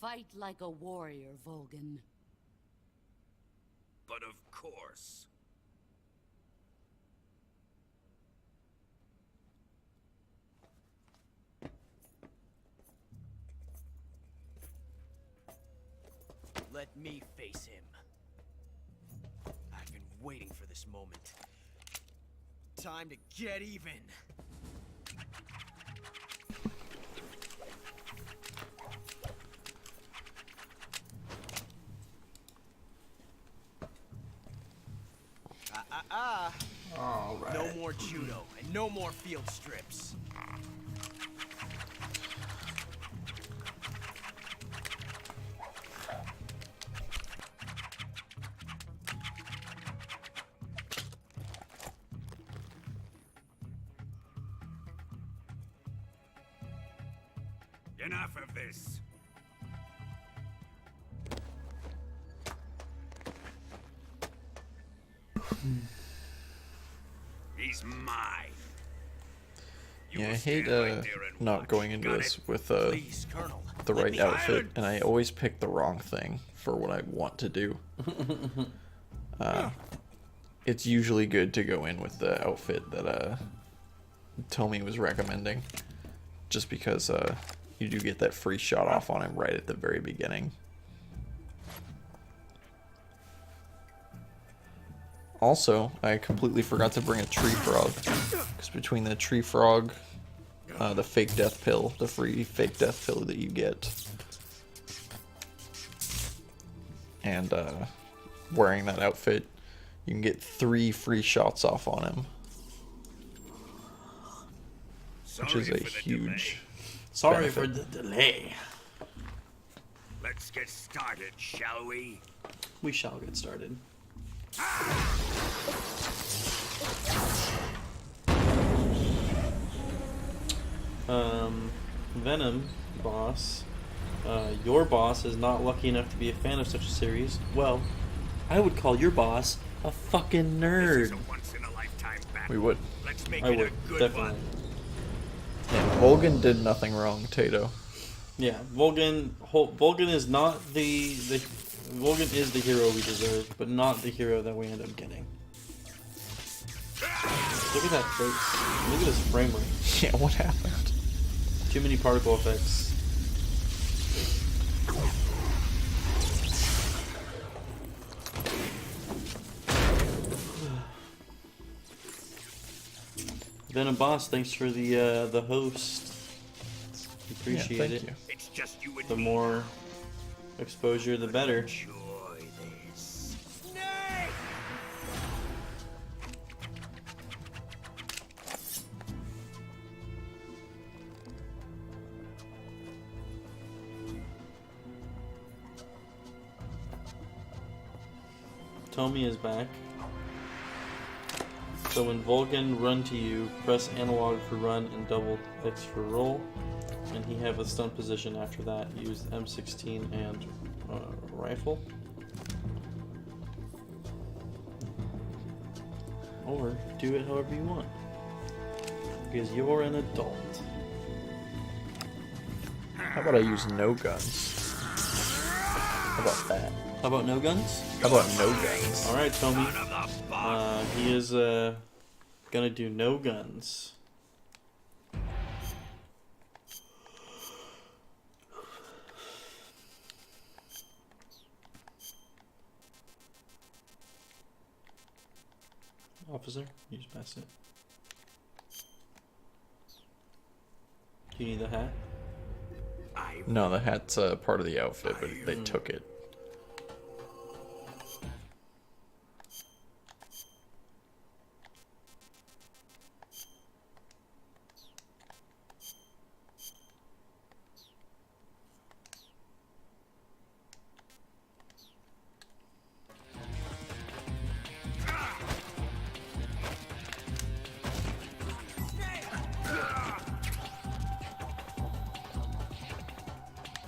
Fight like a warrior, Volgan. But of course. Let me face him. I've been waiting for this moment. Time to get even. All right. No more judo and no more field strips. Enough of this. He's mine. You Yeah, I will hate stand right there and not watch. going into Got this it? with Please, Colonel. the right me outfit, and I always pick the wrong thing for what I want to do. It's usually good to go in with the outfit that Tommy was recommending, just because you do get that free shot off on him right at the very beginning. Also, I completely forgot to bring a tree frog, because between the tree frog, the fake death pill, the free fake death pill that you get, and wearing that outfit, you can get 3 free shots off on him, which is a huge Sorry benefit. for the delay. Let's get started, shall we? We shall get started. Venom, boss. Your boss is not lucky enough to be a fan of such a series. Well, I would call your boss a fucking This is nerd. a once-in-a-lifetime battle. We would. Let's make I it would, a good definitely. one. Yeah, Volgan did nothing wrong, Tato. Yeah, Volgan is not the Volgan is the hero we deserve, but not the hero that we end up getting. Look at that face. Look at his frame rate. Yeah, what happened? Too many particle effects. Venom Boss, thanks for the host. Appreciate thank it. you. It's just you and The me. more exposure, the better. Enjoy this. Tommy is back. So when Volgan run to you, press analog for run and double X for roll. And he have a stun position after that. Use M16 and rifle. Or do it however you want. Because you're an adult. How about I use no guns? How about that? How about no guns? How about no guns? Alright, Tommy. Son of the fuck. He is gonna do no guns. Officer, you just pass it. Do you need the hat? No, the hat's part of the outfit, but they took it.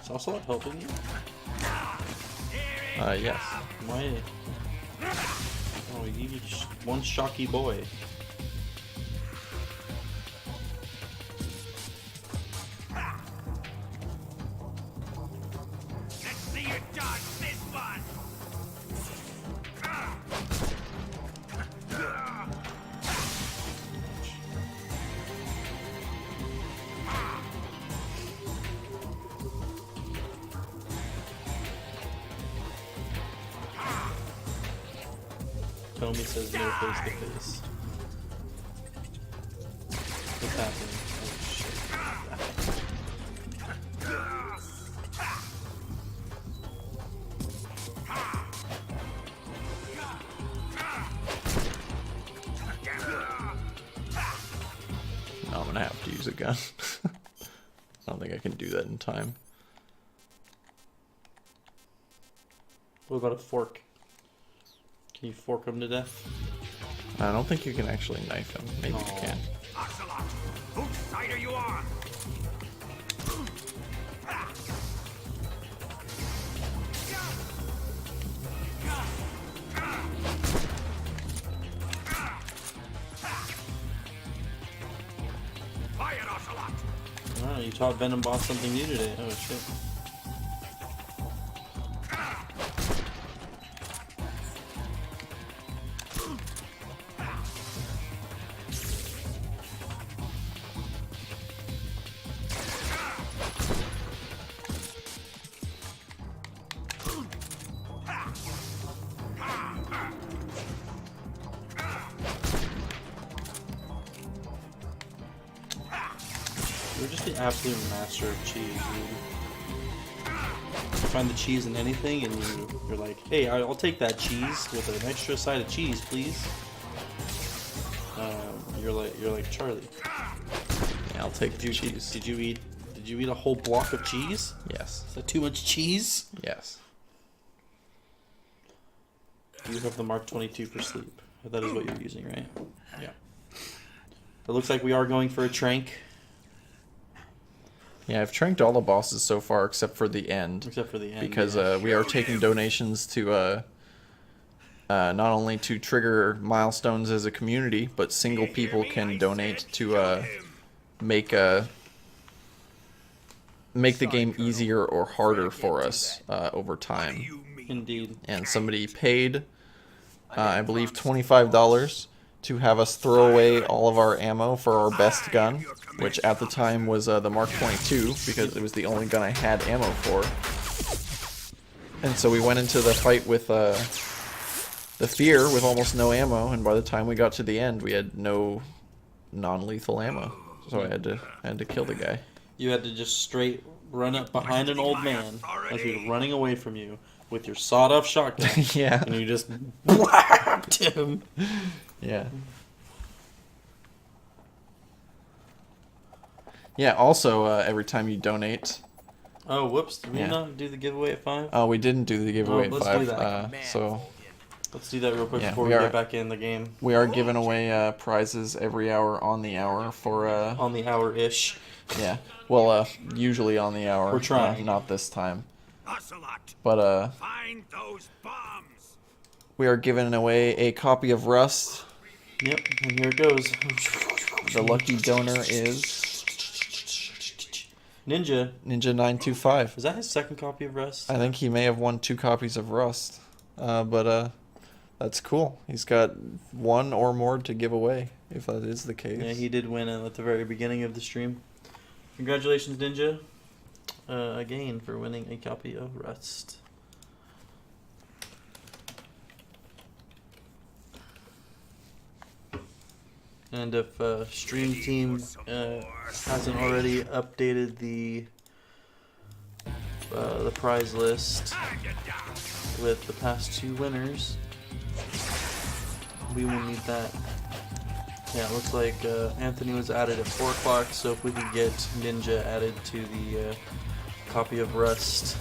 Is Ocelot helping you? Yes. Why? Oh, you one shocky boy. Tommy says no face to face. What's happening? Oh shit. No, I'm gonna have to use a gun. I don't think I can do that in time. What about a fork? Can you fork him to death? I don't think you can actually knife him. Maybe you Aw. can. Ocelot, whose side are you on? Quiet, Ocelot. Oh, you taught Venom Boss something new today. Oh shit. You're just the absolute master of cheese, dude. You find the cheese in anything, and you're like, "Hey, I'll take that cheese with an extra side of cheese, please." You're like Charlie. Yeah, I'll take the Did cheese. you eat a whole block of cheese? Yes. Is that too much cheese? Yes. You have the Mark 22 for sleep. That is what you're using, right? Yeah. It looks like we are going for a trank, Yeah, I've tranked all the bosses so far except for the end. except for the end. Because yeah. we are taking donations to not only to trigger milestones as a community, but single people can donate to make the game easier or harder for us over time. You mean Indeed. And somebody paid, I believe, $25 to have us throw away all of our ammo for our best gun, which at the time was the Mark 22, because it was the only gun I had ammo for. And so we went into the fight with the fear with almost no ammo, and by the time we got to the end, we had no non-lethal ammo. So I had to kill the guy. You had to just straight run up behind an old man as he was running away from you with your sawed-off shotgun, Yeah. and you just whacked him. Yeah. Yeah, also, every time you donate... Oh, whoops. Did we Yeah. not do the giveaway at 5? Oh, we didn't do the giveaway let's at do 5, that. so Let's do that real quick Yeah, before we we are- get back in the game. we are giving away prizes every hour on the hour for... On the hour-ish. yeah, well, usually on the hour. We're trying. Not this time. Ocelot, But, find those bombs. we are giving away a copy of Rust. Yep, and here it goes. The lucky donor is Ninja. Ninja925. Is that his second copy of Rust? I think he may have won 2 copies of Rust. But that's cool. He's got 1 or more to give away, if that is the case. Yeah, he did win at the very beginning of the stream. Congratulations, Ninja, again for winning a copy of Rust. And if Stream Team hasn't already updated the prize list with the past 2 winners, we will need that. Yeah, it looks like Anthony was added at 4 o'clock, so if we could get Ninja added to the copy of Rust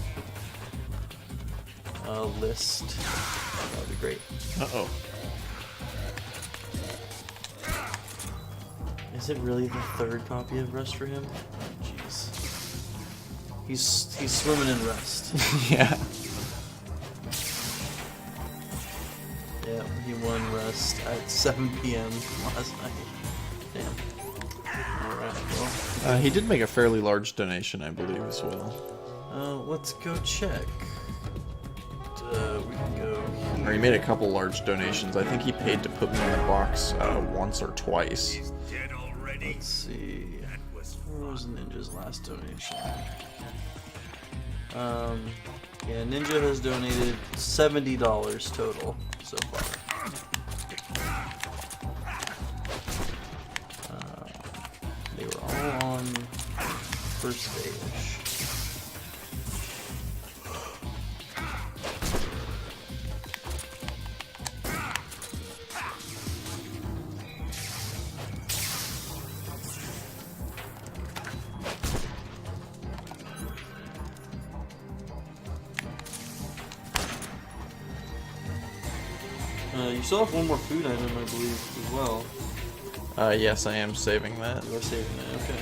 list, that would be great. Uh-oh. Is it really the 3rd copy of Rust for him? Jeez. He's swimming in Rust. Yeah. Yeah, he won Rust at 7 p.m. last night. Damn. Alright, well. He did make a fairly large donation, I believe, as well. Let's go check. We can go Or he made a couple large donations. I think he paid to put me in the box once or twice. He's dead already. Let's see. That was Where was Ninja's last donation? Yeah, Ninja has donated $70 total so far. first stage. You still have one more food item, I believe, as well. Yes, I am saving that. You are saving that, okay.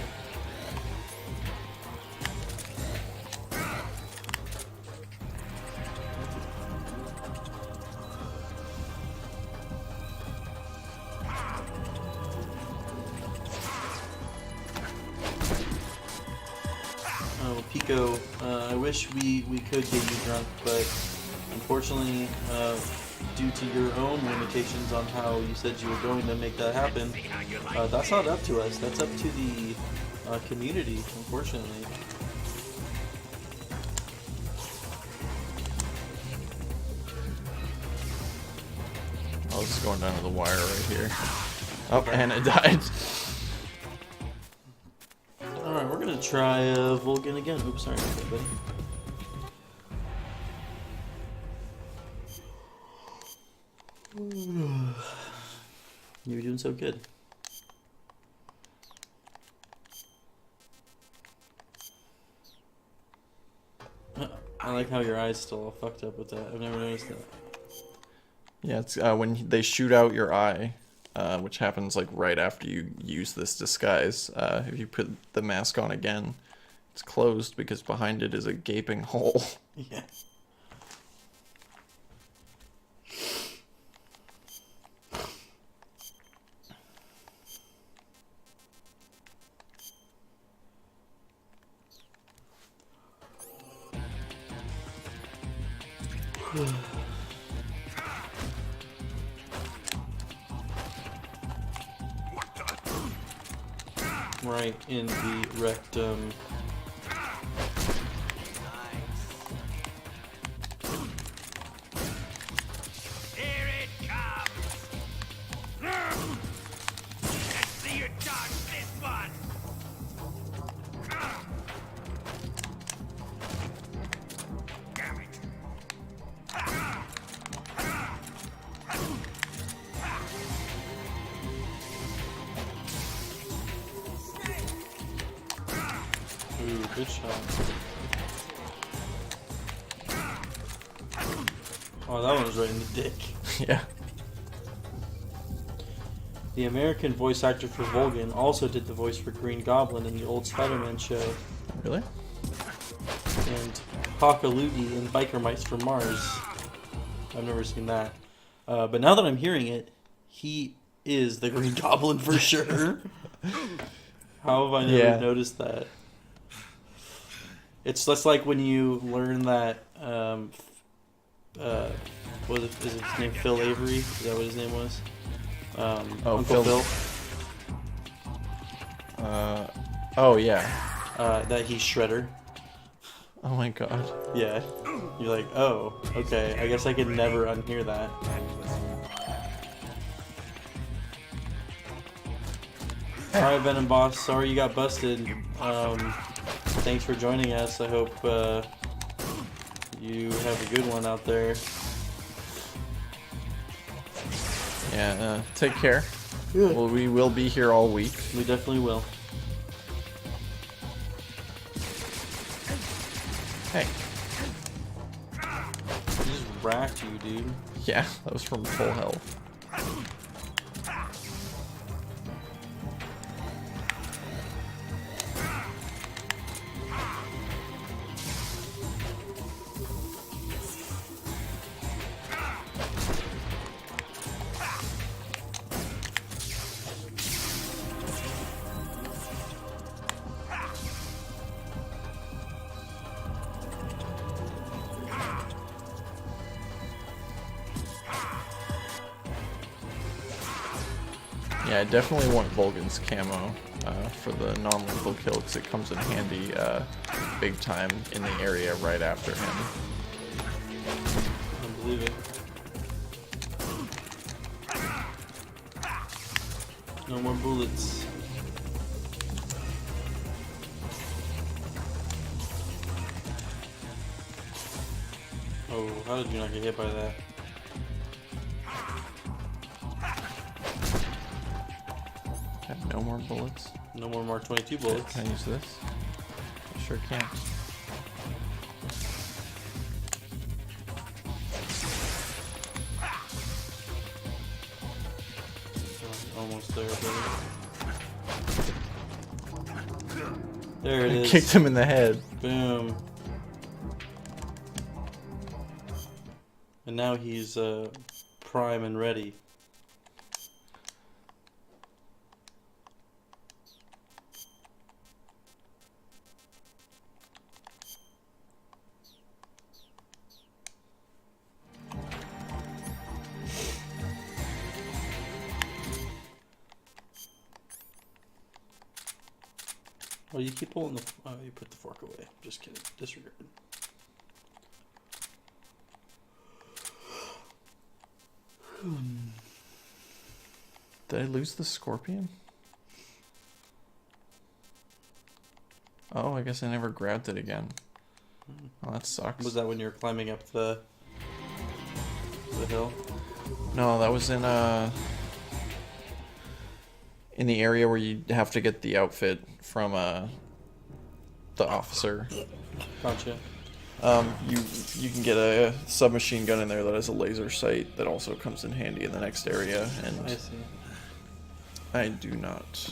Oh, Pico, I wish we could get you drunk, but unfortunately, due to your own limitations on how you said you were going to make that happen, that's not up to us. That's up to the community, unfortunately. Oh, this is going down to the wire right here. Oh, and it died. Alright, we're gonna try Vulcan again. Oops, sorry, buddy. You were doing so good. I like how your eyes still all fucked up with that. I've never noticed that. Yeah, it's when they shoot out your eye, which happens like right after you use this disguise. If you put the mask on again, it's closed because behind it is a gaping hole. Yeah. Right in the rectum. Here it comes. Let's see you dodge this one. Damn it. Ooh, good shot. Oh, that one was right in the dick. Yeah. The American voice actor for Vulcan also did the voice for Green Goblin in the old Spider-Man show, Really? and Hawkaloogie in Biker Mice from Mars. I've never seen that. But now that I'm hearing it, he is the Green Goblin for sure. How have I never noticed that? It's just like when you learn that, what is his name? Phil Avery? Is that what his name was? Uncle Phil. Oh yeah. That he's Shredder. Oh my god. Yeah. You're like, oh, okay. I guess I can never unhear that. Alright, Venom Boss. Sorry you got busted. Thanks for joining us. I hope you have a good one out there. Yeah, take care. Yeah. Well, we will be here all week. We definitely will. Hey. He just racked you, dude. Yeah, that was from full health. Yeah, I definitely want Vulcan's camo for the non-lethal kill because it comes in handy big time in the area right after him. I believe it. No more bullets. Oh, how did you not get hit by that? I have no more bullets. No more Mark 22 bullets. Can I use this? I sure can. Oh, almost there, buddy. There it I is. kicked him in the head. Boom. And now he's prime and ready. Oh, you keep pulling the... Oh, you put the fork away. Just kidding. Disregard. Did I lose the scorpion? Oh, I guess I never grabbed it again. Oh, that sucks. Was that when you were climbing up the hill? No, that was in the area where you have to get the outfit from the officer. Gotcha. You can get a submachine gun in there that has a laser sight that also comes in handy in the next area, and I see. I do not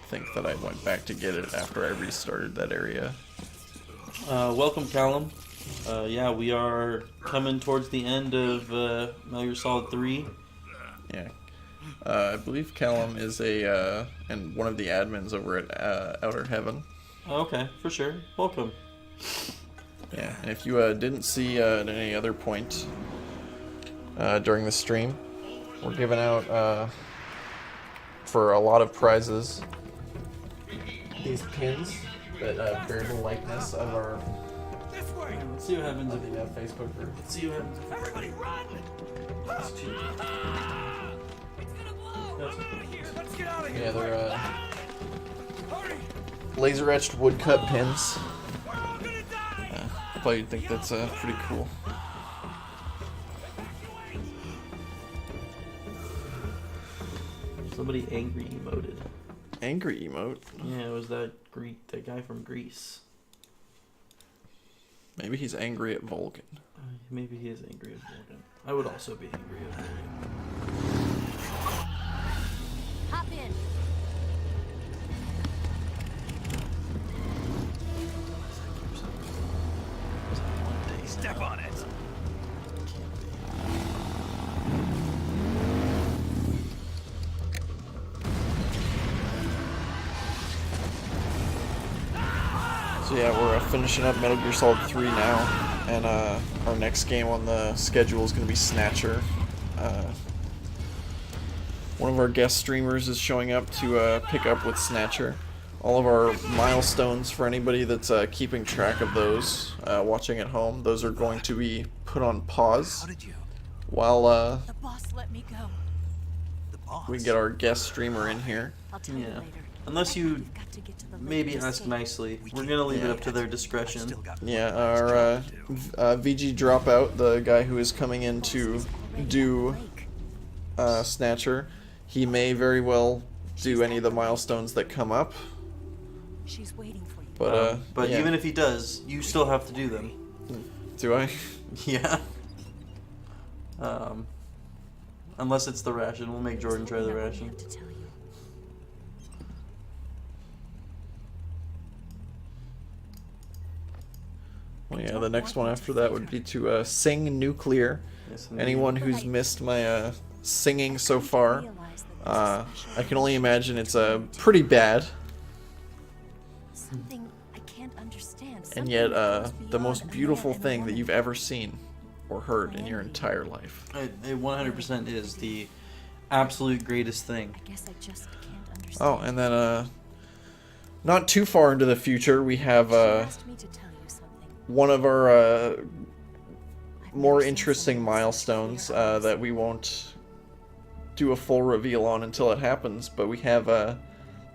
think that I went back to get it after I restarted that area. Welcome, Callum. Yeah, we are coming towards the end of Metal Gear Solid 3. Yeah. I believe Callum is and one of the admins over at Outer Heaven. Okay, for sure. Welcome. Yeah, and if you didn't see at any other point during the stream, we're giving out for a lot of prizes these pins that bear the likeness of our Let's see what happens if Facebook group. Let's see what happens if Everybody run! it's cheap. It's gonna blow! That's okay. Let's get out of here! Yeah, they're Hurry! laser etched woodcut pins. We're all gonna die! I thought you'd think that's pretty cool. Somebody angry emoted. Angry emote. Yeah, it was that guy from Greece. Maybe he's angry at Vulcan. Maybe he is angry at Vulcan. I would also be angry at Vulcan. Hop in. Step on it! So yeah, we're finishing up Metal Gear Solid 3 now, and our next game on the schedule is going to be Snatcher. One of our guest streamers is showing up to pick up with Snatcher. All of our milestones, for anybody that's keeping track of those, watching at home, those are going to be put on pause while The boss let me go. we get our guest streamer in here. I'll tell you Yeah. later. Unless you You've got to get to the maybe latest ask stage. nicely. We're gonna leave it up to their discretion. Yeah, our VG Dropout, the guy who is coming in to do Snatcher, he may very well do any of the milestones that come up. She's waiting for you. But yeah. Even if he does, you still have to do them. Do I? Yeah. Unless it's the ration, we'll make Jordan try the ration. To tell you. Well, yeah, the next one after that would be to sing Nuclear. Yes, indeed. Anyone who's missed my singing so far, I can only imagine it's pretty bad. Something I can't understand. And yet, Something the goes most beyond beautiful man and thing that woman. you've ever seen or heard in your entire life. It 100% is the absolute greatest thing. I guess I just can't understand. Oh, and then, not too far into the future, we have She asked me to tell you something. one of our I've more never seen interesting someone with such milestones clear eyes. that we won't do a full reveal on until it happens, but we have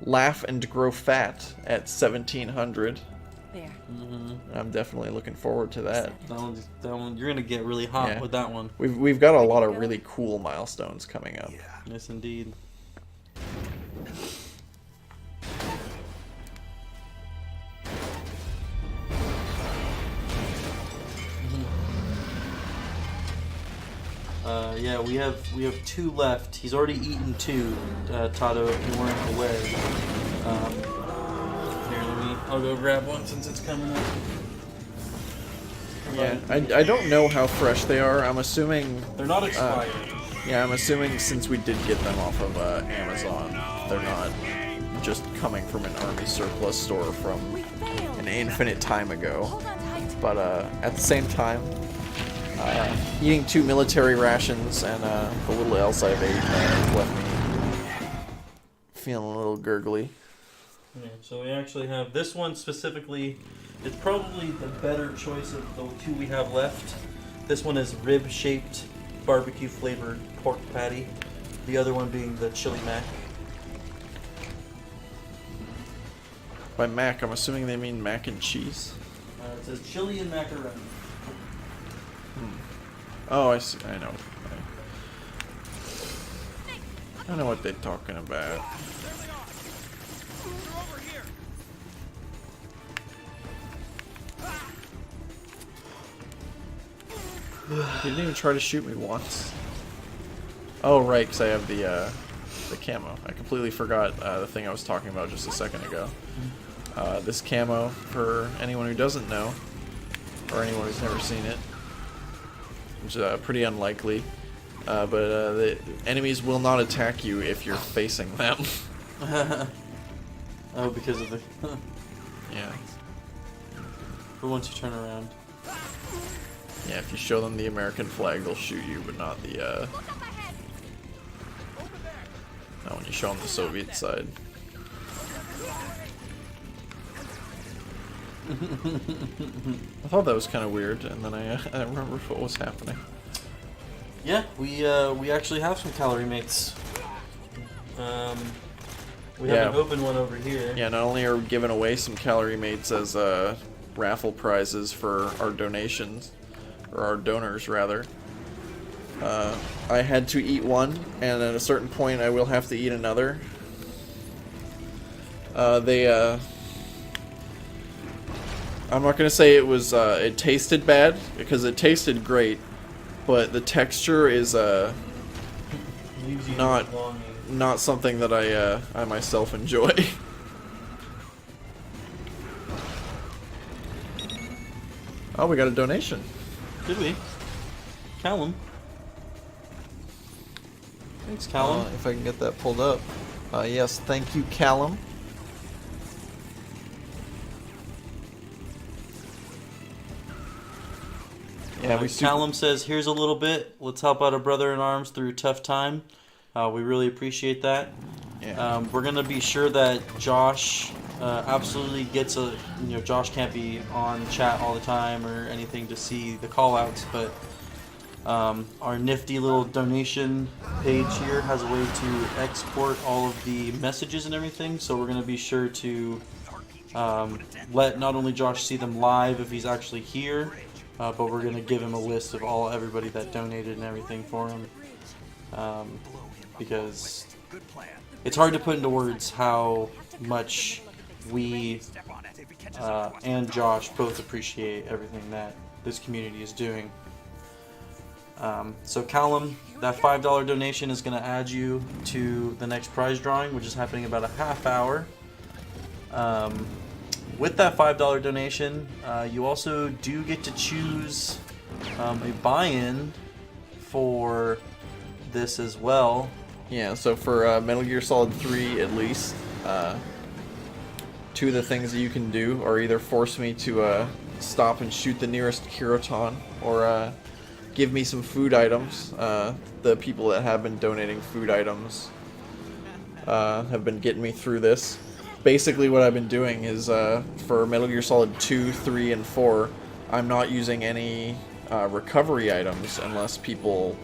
Laugh and Grow Fat at 1700. There. I'm definitely looking forward to that. That one, you're gonna get really hot Yeah. with that one. We've got a lot of really cool milestones coming up. Yeah. Yes, indeed. Yeah, we have 2 left. He's already eaten 2. Tato, if you weren't aware. Here, I'll go grab one since it's coming up. Yeah, I don't know how fresh they are. I'm assuming. They're not expired. Yeah, I'm assuming since we did get them off of Amazon, they're not just coming from an army surplus store from We failed. an infinite time ago. Hold on tight. But at the same time, eating 2 military rations and the little else I've ate left me feeling a little gurgly. Yeah, so we actually have this one specifically. It's probably the better choice of the 2 we have left. This one is rib-shaped, barbecue-flavored pork patty. The other one being the chili mac. By mac, I'm assuming they mean mac and cheese. It says chili and macaroni. Oh, I see. I know. I know what they're talking about. There they are. They're over here. He didn't even try to shoot me once. Oh, right, because I have the camo. I completely forgot the thing I was talking about just a second ago. This camo, for anyone who doesn't know, or anyone who's never seen it, which is pretty unlikely, but the enemies will not attack you if you're facing them. Oh, because of the... Yeah. But once you turn around. Yeah, if you show them the American flag, they'll shoot you, but not the, not when you show them the Soviet side. I thought that was kind of weird, and then I remembered what was happening. Yeah, we actually have some calorie mates. We have an open one over here. Yeah, not only are we giving away some calorie mates as raffle prizes for our donations, or our donors rather. I had to eat one, and at a certain point I will have to eat another. I'm not gonna say it was it tasted bad, because it tasted great, but the texture is Leaves you not longing. not something that I myself enjoy. Oh, we got a donation. Did we? Callum. Thanks, Callum. If I can get that pulled up. Yes, thank you, Callum. Yeah, Callum says, "Here's a little bit. Let's help out a brother in arms through a tough time." We really appreciate that. Yeah. We're gonna be sure that Josh absolutely gets a. You know, Josh can't be on chat all the time or anything to see the call-outs, but our nifty little donation page here has a way to export all of the messages and everything. So we're gonna be sure to let not only Josh see them live if he's actually here, but we're gonna give him a list of everybody that donated and everything for him, because it's hard to put into words how much we and Josh both appreciate everything that this community is doing. So Callum, that $5 donation is going to add you to the next prize drawing, which is happening in about a half hour. With that $5 donation, you also do get to choose a buy-in for this as well. Yeah, so for Metal Gear Solid 3 at least, two of the things that you can do are either force me to stop and shoot the nearest Kiroton, or give me some food items. The people that have been donating food items have been getting me through this. Basically what I've been doing is, for Metal Gear Solid 2, 3, and 4, I'm not using any recovery items unless people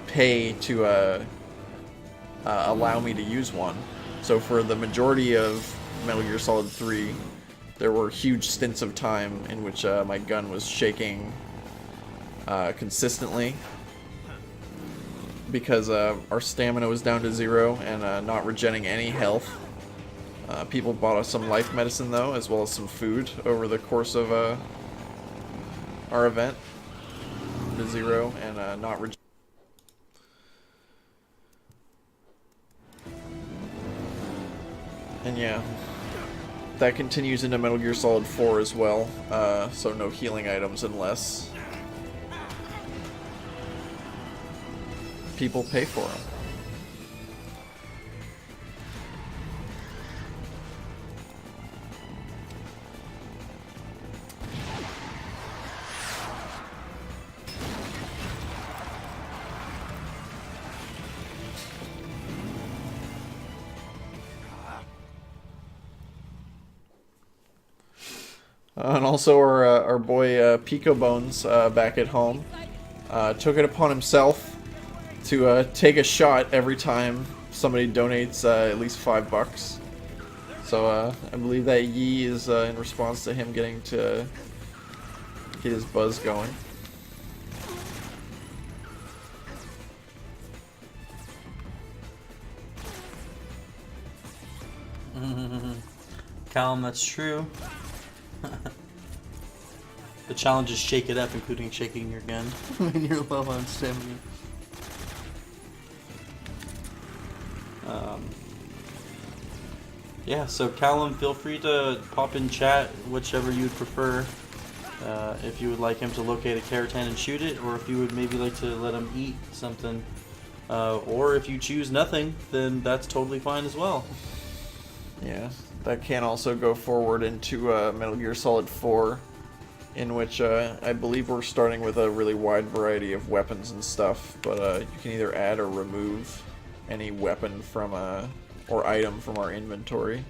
pay to allow me to use one. So for the majority of Metal Gear Solid 3, there were huge stints of time in which my gun was shaking consistently because our stamina was down to 0 and not regenerating any health. People bought us some life medicine though, as well as some food over the course of our event. To 0 and not regenerating. And yeah, that continues into Metal Gear Solid 4 as well, so no healing items unless people pay for them. And also our boy Pico Bones back at home took it upon himself to take a shot every time somebody donates at least $5. So I believe that Yi is in response to him getting to get his buzz going. Callum, that's true. The challenge is shake it up, including shaking your gun when you're low on stamina. Yeah, so Callum, feel free to pop in chat, whichever you'd prefer. If you would like him to locate a Keratin and shoot it, or if you would maybe like to let him eat something. Or if you choose nothing, then that's totally fine as well. Yeah, that can also go forward into Metal Gear Solid 4, in which I believe we're starting with a really wide variety of weapons and stuff, but you can either add or remove any weapon from or item from our inventory.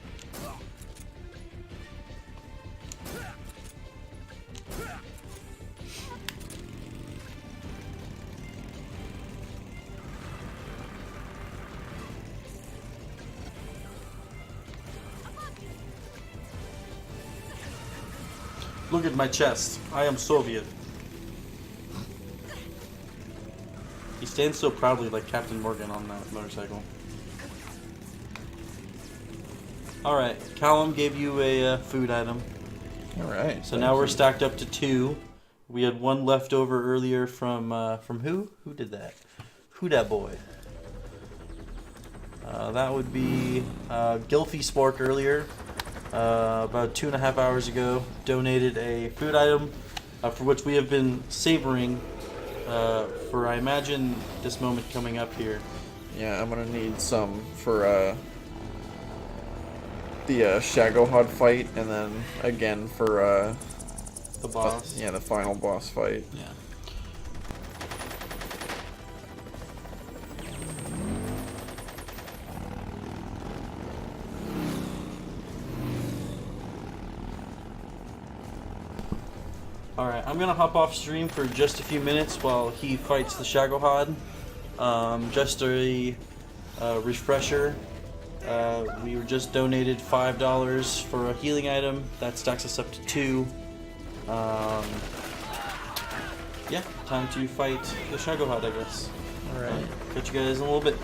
Look at my chest. I am Soviet. He stands so proudly like Captain Morgan on that motorcycle. Alright, Callum gave you a food item. Alright. So now we're stacked up to 2. We had 1 left over earlier from who? Who did that? Who dat boy? That would be Gilfy Spork earlier. About 2.5 hours ago, donated a food item for which we have been savoring for, I imagine, this moment coming up here. Yeah, I'm gonna need some for the Shagohod fight, and then again for The boss. yeah, the final boss fight. Yeah. Alright, I'm gonna hop off stream for just a few minutes while he fights the Shagohod. Just a refresher. We were just donated $5 for a healing item. That stacks us up to 2. Yeah, time to fight the Shagohod, I guess. Alright. Catch you guys in a little bit.